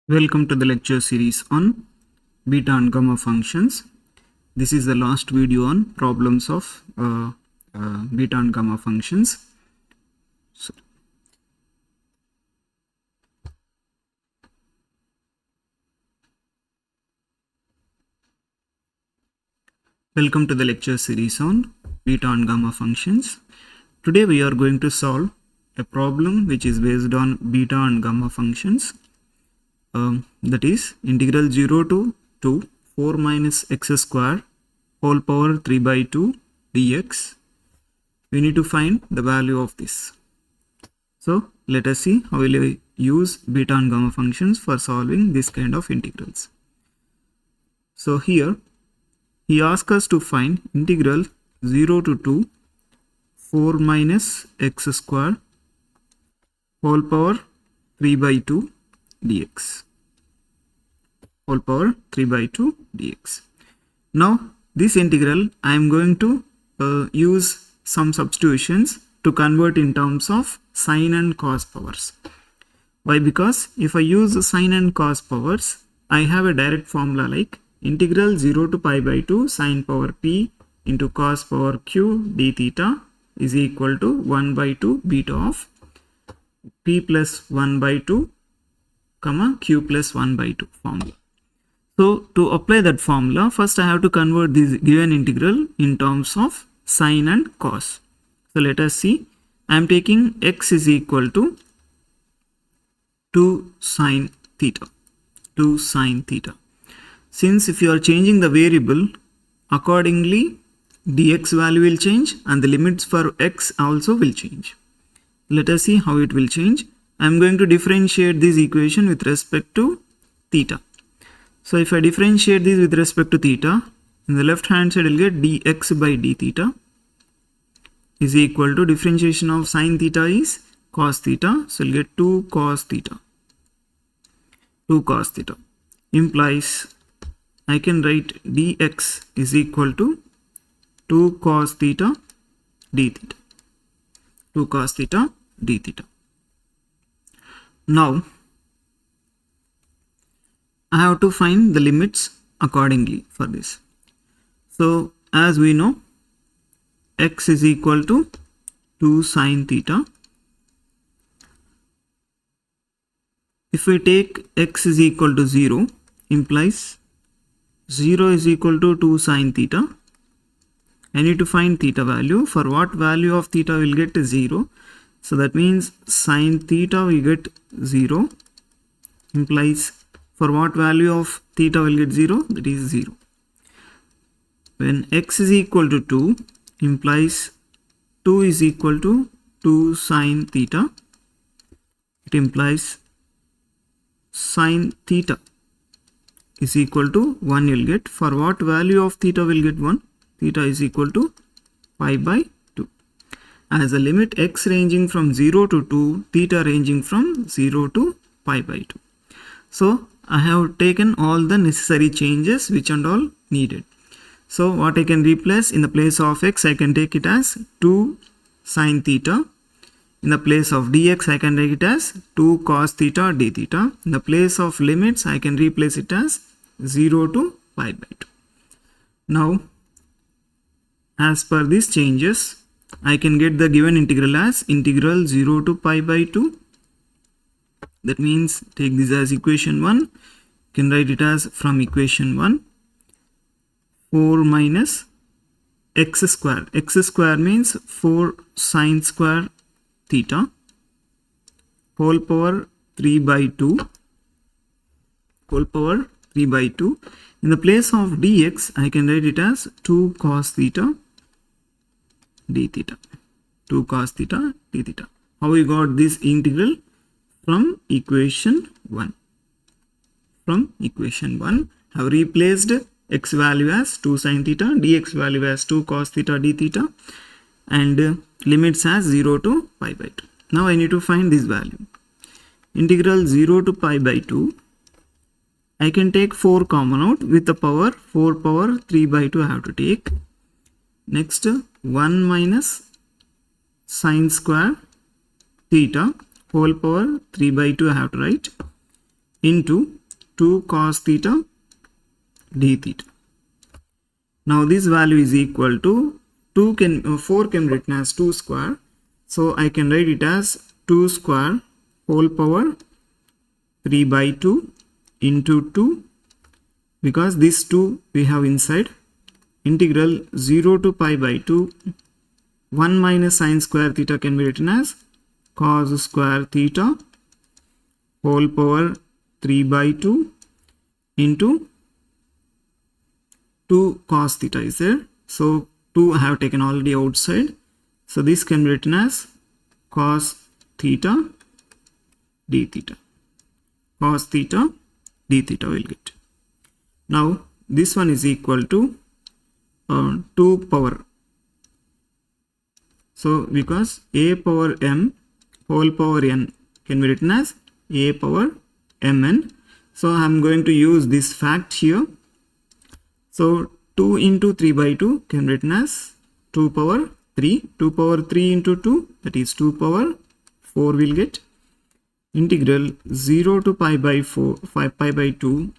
Welcome to the lecture series on beta and gamma functions. This is the last video on problems of beta and gamma functions. Welcome to the lecture series on beta and gamma functions. Today we are going to solve a problem which is based on beta and gamma functions. That is integral 0 to 4 minus x square whole power 3 by 2 dx. We need to find the value of this. So let us see how will we use beta and gamma functions for solving this kind of integrals. So here he asks us to find integral 0 to 2 4 minus x square whole power 3 by 2 dx. Whole power 3 by 2 dx. Now this integral I am going to use some substitutions to convert in terms of sine and cos powers. Why? Because if I use sine and cos powers, I have a direct formula like integral 0 to pi by 2 sine power p into cos power q d theta is equal to 1 by 2 beta of p plus 1 by 2 comma q plus 1 by 2 formula. So to apply that formula, first I have to convert this given integral in terms of sine and cos. So let us see. I am taking x is equal to 2 sine theta. 2 sine theta. Since if you are changing the variable, accordingly dx value will change and the limits for x also will change. Let us see how it will change. I am going to differentiate this equation with respect to theta. So if I differentiate this with respect to theta, in the left hand side I will get dx by d theta is equal to differentiation of sine theta is cos theta. So I will get 2 cos theta. 2 cos theta implies I can write dx is equal to 2 cos theta d theta. 2 cos theta d theta. Now I have to find the limits accordingly for this. So as we know, x is equal to 2 sine theta. If we take x is equal to 0, implies 0 is equal to 2 sine theta. I need to find theta value. For what value of theta will get 0? So that means sine theta we get 0, implies for what value of theta will get 0? That is 0. When x is equal to 2, implies 2 is equal to 2 sine theta. It implies sine theta is equal to 1 you will get. For what value of theta will get 1? Theta is equal to pi by 2. As a limit x ranging from 0 to 2, theta ranging from 0 to pi by 2. So I have taken all the necessary changes which and all needed. So what I can replace in the place of x, I can take it as 2 sine theta. In the place of dx, I can take it as 2 cos theta d theta. In the place of limits, I can replace it as 0 to pi by 2. Now, as per these changes, I can get the given integral as integral 0 to pi by 2. That means take this as equation 1. You can write it as from equation 1 4 minus x square. X square means 4 sine square theta whole power 3 by 2. Whole power 3 by 2. In the place of dx, I can write it as 2 cos theta d theta. 2 cos theta d theta. How we got this integral? From equation 1. From equation 1, have replaced x value as 2 sine theta, dx value as 2 cos theta d theta, and limits as 0 to pi by 2. Now I need to find this value. Integral 0 to pi by 2, I can take 4 common out with the power 4 power 3 by 2 I have to take. Next 1 minus sine square theta whole power 3 by 2 I have to write into 2 cos theta d theta. Now this value is equal to 4 can be written as 2 square. So I can write it as 2 square whole power 3 by 2 into 2, because this 2 we have inside, integral 0 to pi by 2, 1 minus sine square theta can be written as cos square theta whole power 3 by 2 into 2 cos theta is there. So 2 I have taken already outside. So this can be written as cos theta d theta. Cos theta d theta will get. Now this one is equal to 2 power. So because a power m whole power n can be written as a power mn. So I am going to use this fact here. So 2 into 3 by 2 can be written as 2 power 3. 2 power 3 into 2, that is 2 power 4 will get. Integral 0 to pi by 4, pi by 2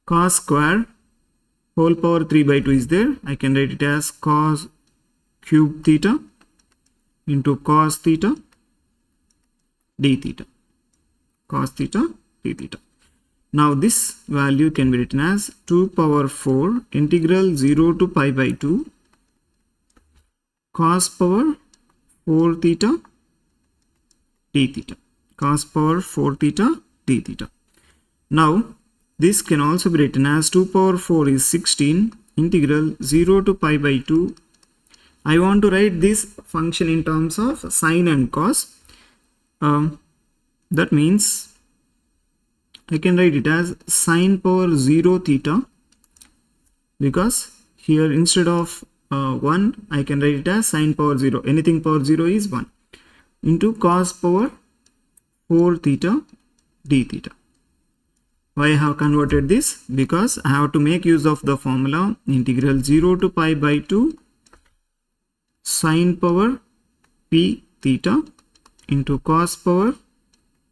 cos square whole power 3 by 2 is there. I can write it as cos cube theta into cos theta d theta. Cos theta d theta. Now this value can be written as 2 power 4 integral 0 to pi by 2 cos power 4 theta d theta. Cos power 4 theta d theta. Now this can also be written as 2 power 4 is 16 integral 0 to pi by 2. I want to write this function in terms of sine and cos. That means I can write it as sine power 0 theta, because here instead of 1 I can write it as sine power 0. Anything power 0 is 1 into cos power 4 theta d theta. Why I have converted this? Because I have to make use of the formula integral 0 to pi by 2 sine power p theta into cos power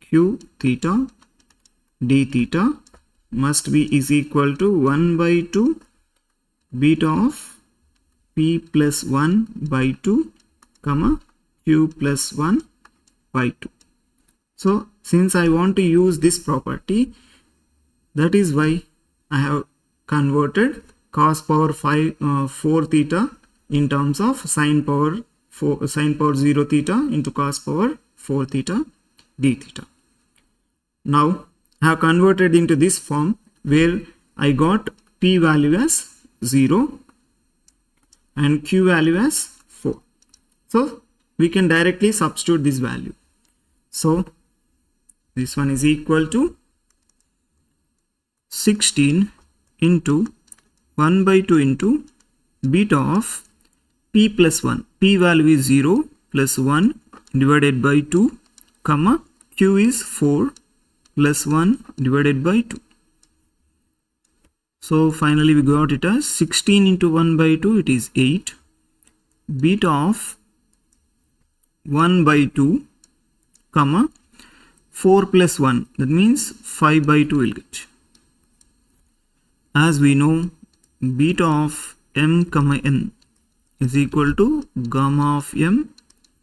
q theta d theta must be is equal to 1 by 2 beta of p plus 1 by 2 comma q plus 1 by 2. So since I want to use this property, that is why I have converted cos power 4 theta in terms of sine power 0 theta into cos power 4 theta d theta. Now I have converted into this form where I got p value as 0 and q value as 4. So we can directly substitute this value. So this one is equal to 16 into 1 by 2 into beta of p plus 1. P value is 0 plus 1 divided by 2 comma q is 4 plus 1 divided by 2. So finally we got it as 16 into 1 by 2, it is 8. Beta of 1 by 2 comma 4 plus 1, that means 5 by 2 will get. As we know, beta of m comma n is equal to gamma of m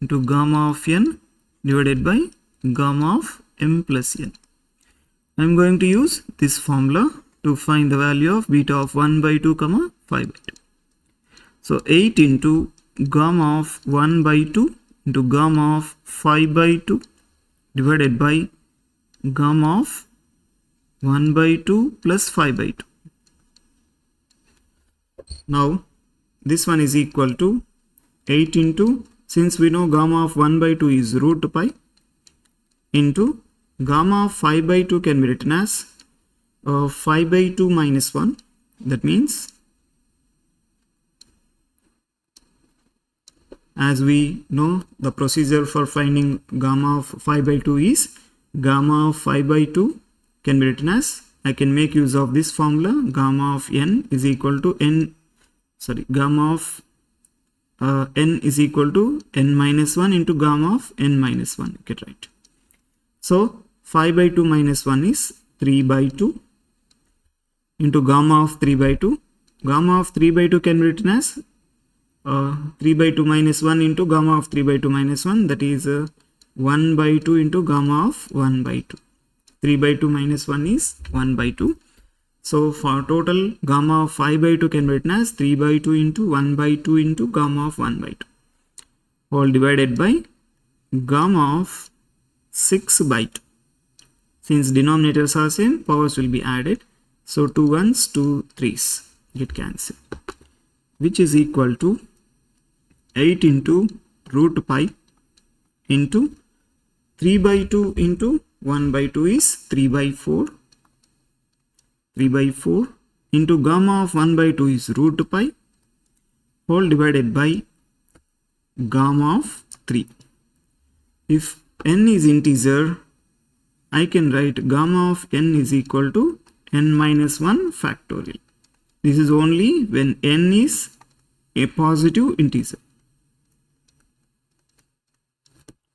into gamma of n divided by gamma of m plus n. I am going to use this formula to find the value of beta of 1 by 2 comma 5 by 2. So 8 into gamma of 1 by 2 into gamma of 5 by 2 divided by gamma of 1 by 2 plus 5 by 2. Now this one is equal to 8 into, since we know gamma of 1 by 2 is root pi, into gamma of 5 by 2 can be written as 5 by 2 minus 1. That means, as we know, the procedure for finding gamma of 5 by 2 is gamma of 5 by 2 can be written as, I can make use of this formula, gamma of n is equal to gamma of n is equal to n minus 1 into gamma of n minus 1, get right. So 5 by 2 minus 1 is 3 by 2 into gamma of 3 by 2. Gamma of 3 by 2 can be written as 3 by 2 minus 1 into gamma of 3 by 2 minus 1, that is 1 by 2 into gamma of 1 by 2. 3 by 2 minus 1 is 1 by 2. So for total gamma of 5 by 2 can be written as 3 by 2 into 1 by 2 into gamma of 1 by 2 whole divided by gamma of 6 by 2. Since denominators are same, powers will be added. So 2 1s, 2 3s get cancelled, which is equal to 8 into root pi into 3 by 2 into 1 by 2 is 3 by 4. 3 by 4 into gamma of 1 by 2 is root pi whole divided by gamma of 3. If n is integer, I can write gamma of n is equal to n minus 1 factorial. This is only when n is a positive integer.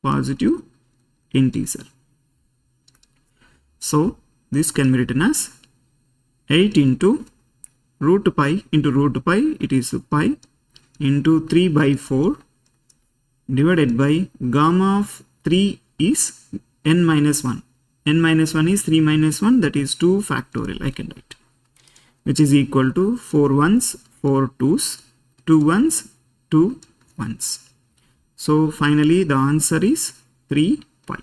Positive integer. So this can be written as 8 into root pi, it is pi into 3 by 4 divided by gamma of 3 is n minus 1. n minus 1 is 3 minus 1, that is 2 factorial I can write, which is equal to 4 1s, 4 2s, 2 1s, 2 1s. So finally the answer is 3 pi.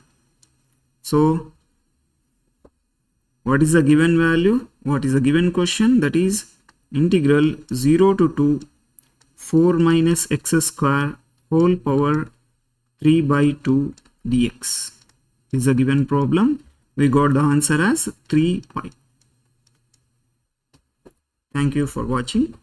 So what is the given value? What is the given question? That is integral 0 to 2 4 minus x square whole power 3 by 2 dx. Is a given problem. We got the answer as 3 pi. Thank you for watching.